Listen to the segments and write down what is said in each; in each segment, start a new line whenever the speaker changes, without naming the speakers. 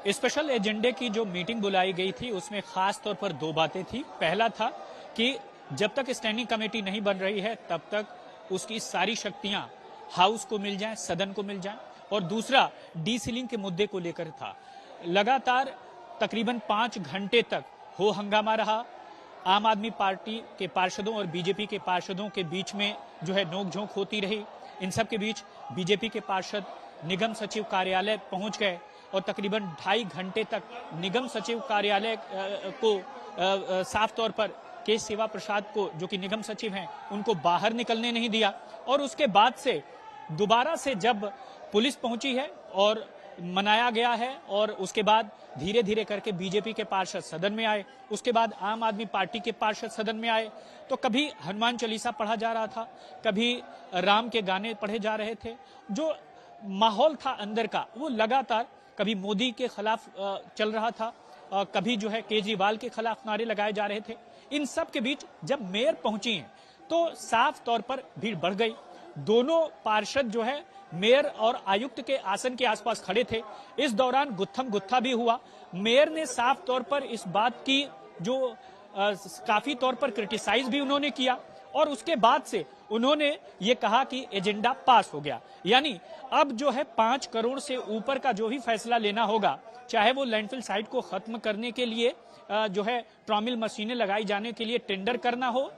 Special एजेंडे की जो मीटिंग बुलाई गई थी उसमें खास तौर पर दो बातें थी। पहला था कि जब तक स्टैंडिंग कमेटी नहीं बन रही है तब तक उसकी सारी शक्तियां हाउस को मिल जाएं, सदन को मिल जाएं। और दूसरा डीसीलिंग के मुद्दे को लेकर था। लगातार तकरीबन 5 घंटे तक हो हंगामा रहा। आम आदमी पार्टी के पार्षदों और बीजेपी के पार्षदों के बीच में जो है नोकझोंक होती रही। इन सब के बीच बीजेपी के पार्षद निगम सचिव कार्यालय पहुंच गए और तकरीबन 2.5 घंटे तक निगम सचिव कार्यालय को साफ तौर पर के सेवा प्रसाद को, जो कि निगम सचिव हैं, उनको बाहर निकलने नहीं दिया। और उसके बाद से दोबारा से जब पुलिस पहुंची है और मनाया गया है और उसके बाद धीरे धीरे करके बीजेपी के पार्षद सदन में आए, उसके बाद आम आदमी पार्टी के पार्षद सदन में आए, तो कभी हनुमान चालीसा पढ़ा जा रहा था, कभी राम के गाने पढ़े जा रहे थे। जो माहौल था अंदर का वो लगातार कभी मोदी के खिलाफ चल रहा था, कभी जो है केजरीवाल के खिलाफ नारे लगाए जा रहे थे। इन सब के बीच जब मेयर पहुंची हैं तो साफ तौर पर भीड़ बढ़ गई। दोनों पार्षद जो है मेयर और आयुक्त के आसन के आसपास खड़े थे। इस दौरान गुत्थम गुत्था भी हुआ। मेयर ने साफ तौर पर इस बात की जो काफी तौर पर क्रिटिसाइज भी उन्होंने किया और उसके बाद से उन्होंने ये कहा कि एजेंडा पास हो गया। यानी अब जो है 5 करोड़ से ऊपर का जो भी फैसला लेना होगा, चाहे वो लैंडफिल साइट को खत्म करने के लिए जो है ट्रॉमिल मशीनें लगाई जाने के लिए टेंडर करना हो,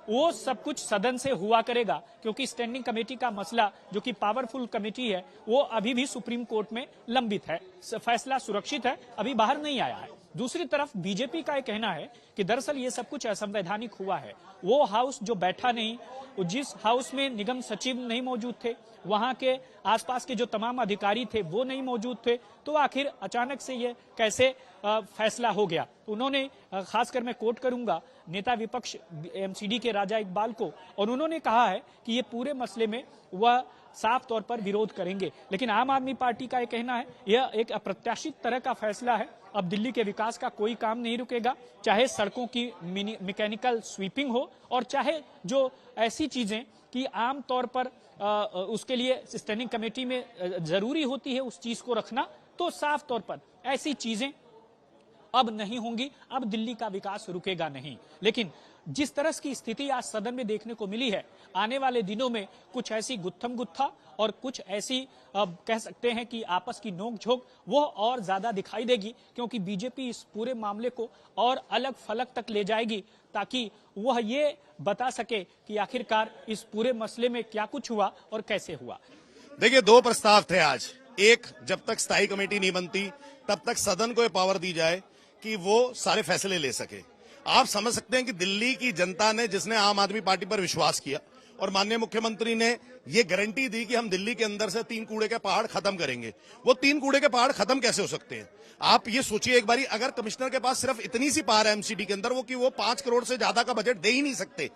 वो सब कुछ सदन से हुआ करेगा। क्योंकि स्टैंडिंग कमेटी का मसला, जो कि पावरफुल कमेटी है, वो अभी भी सुप्रीम कोर्ट में लंबित है। फैसला सुरक्षित है, अभी बाहर नहीं आया है। दूसरी तरफ बीजेपी का यह कहना है कि दरअसल ये सब कुछ असंवैधानिक हुआ है। वो हाउस जो बैठा नहीं, जिस हाउस में निगम सचिव नहीं मौजूद थे, वहां के आसपास के जो तमाम अधिकारी थे वो नहीं मौजूद थे, तो आखिर अचानक से ये कैसे फैसला हो गया। उन्होंने खासकर मैं कोट करूंगा नेता विपक्ष एमसीडी के राजा इकबाल को, और उन्होंने कहा है कि ये पूरे मसले में वह साफ तौर पर विरोध करेंगे। लेकिन आम आदमी पार्टी का यह कहना है यह एक अप्रत्याशित तरह का फैसला है। अब दिल्ली के विकास का कोई काम नहीं रुकेगा, चाहे सड़कों की मैकेनिकल स्वीपिंग हो और चाहे जो ऐसी चीजें कि आम तौर पर उसके लिए स्टैंडिंग कमेटी में जरूरी होती है उस चीज को रखना, तो साफ तौर पर ऐसी चीजें अब नहीं होंगी। अब दिल्ली का विकास रुकेगा नहीं। लेकिन जिस तरह की स्थिति आज सदन में देखने को मिली है, आने वाले दिनों में कुछ ऐसी गुत्थम गुत्था और कुछ ऐसी कह सकते हैं कि आपस की नोकझोंक वो और ज्यादा दिखाई देगी। क्योंकि बीजेपी इस पूरे मामले को और अलग फलक तक ले जाएगी ताकि वह ये बता सके कि आखिरकार इस पूरे मसले में क्या कुछ हुआ और कैसे हुआ।
देखिए, 2 प्रस्ताव थे आज। एक, जब तक स्थायी कमेटी नहीं बनती तब तक सदन को ये पावर दी जाए कि वो सारे फैसले ले सके। आप समझ सकते हैं कि दिल्ली की जनता ने, जिसने आम आदमी पार्टी पर विश्वास किया और माननीय मुख्यमंत्री ने ये गारंटी दी कि हम दिल्ली के अंदर से 3 कूड़े के पहाड़ खत्म करेंगे, वो 3 कूड़े के पहाड़ खत्म कैसे हो सकते हैं? आप ये सोचिए एक बारी, अगर कमिश्नर के पास सिर्फ इतनी सी पावर है एमसीडी के अंदर, वो 5 करोड़ से ज्यादा का बजट दे ही नहीं सकते,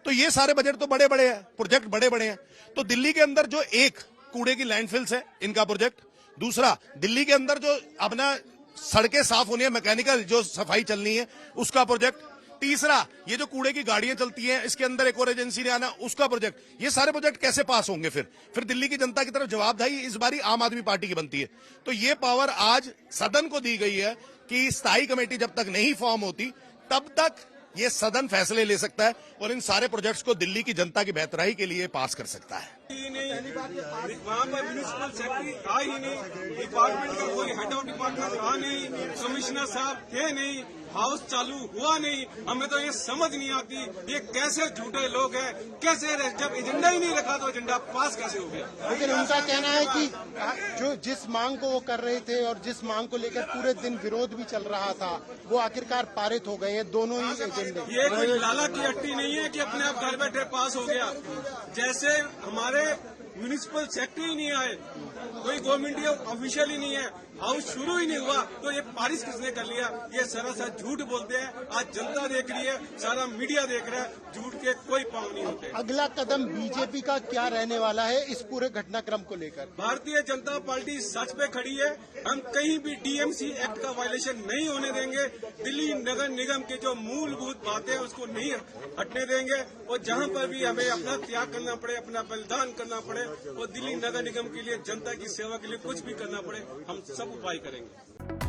तो ये सारे बजट तो बड़े बड़े हैं, प्रोजेक्ट बड़े बड़े हैं। तो दिल्ली के अंदर जो एक कूड़े की लैंडफिल्स है, इनका प्रोजेक्ट। दूसरा, दिल्ली के अंदर जो अपना सड़कें साफ होनी है, मैकेनिकल जो सफाई चलनी है, उसका प्रोजेक्ट। तीसरा, ये जो कूड़े की गाड़ियां चलती हैं, इसके अंदर एक और एजेंसी ने आना, उसका प्रोजेक्ट। ये सारे प्रोजेक्ट कैसे पास होंगे? फिर दिल्ली की जनता की तरफ जवाबदेही इस बारी आम आदमी पार्टी की बनती है। तो ये पावर आज सदन को दी गई है कि स्थायी कमेटी जब तक नहीं फॉर्म होती तब तक ये सदन फैसले ले सकता है और इन सारे प्रोजेक्ट्स को दिल्ली की जनता की बेहतराई के लिए पास कर सकता है।
वहाँ पर म्यूनिसिपल सेक्रेटरी था ही नहीं, डिपार्टमेंट का कोई हेड ऑफ डिपार्टमेंट था नहीं, कमिश्नर साहब थे नहीं, हाउस चालू हुआ नहीं। हमें तो ये समझ नहीं आती ये कैसे झूठे लोग हैं, कैसे जब एजेंडा ही नहीं रखा तो एजेंडा पास कैसे हो गया।
लेकिन उनका कहना है कि जो जिस मांग को वो कर रहे थे और जिस मांग को लेकर पूरे दिन विरोध भी चल रहा था, वो आखिरकार पारित हो गए हैं दोनों ही एजेंडे।
ये कोई लाला की हट्टी नहीं है कि अपने आप घर बैठे पास हो गया। जैसे हमारे म्यूनिसिपल सेक्रेटरी ही नहीं आए, कोई गवर्नमेंट ऑफिशियल ही नहीं है, हाउस शुरू ही नहीं हुआ, तो ये पारिश किसने कर लिया? ये सरासर झूठ बोलते हैं। आज जनता देख रही है, सारा मीडिया देख रहा है, झूठ के कोई पांव नहीं होते।
अगला कदम बीजेपी का क्या रहने वाला है इस पूरे घटनाक्रम को लेकर?
भारतीय जनता पार्टी सच पे खड़ी है। हम कहीं भी डीएमसी एक्ट का वायलेशन नहीं होने देंगे। दिल्ली नगर निगम के जो मूलभूत बातें हैं उसको नहीं हटने देंगे। और जहां पर भी हमें अपना त्याग करना पड़े, अपना बलिदान करना पड़े और दिल्ली नगर निगम के लिए, जनता की सेवा के लिए कुछ भी करना पड़े, हम सब उपाय करेंगे।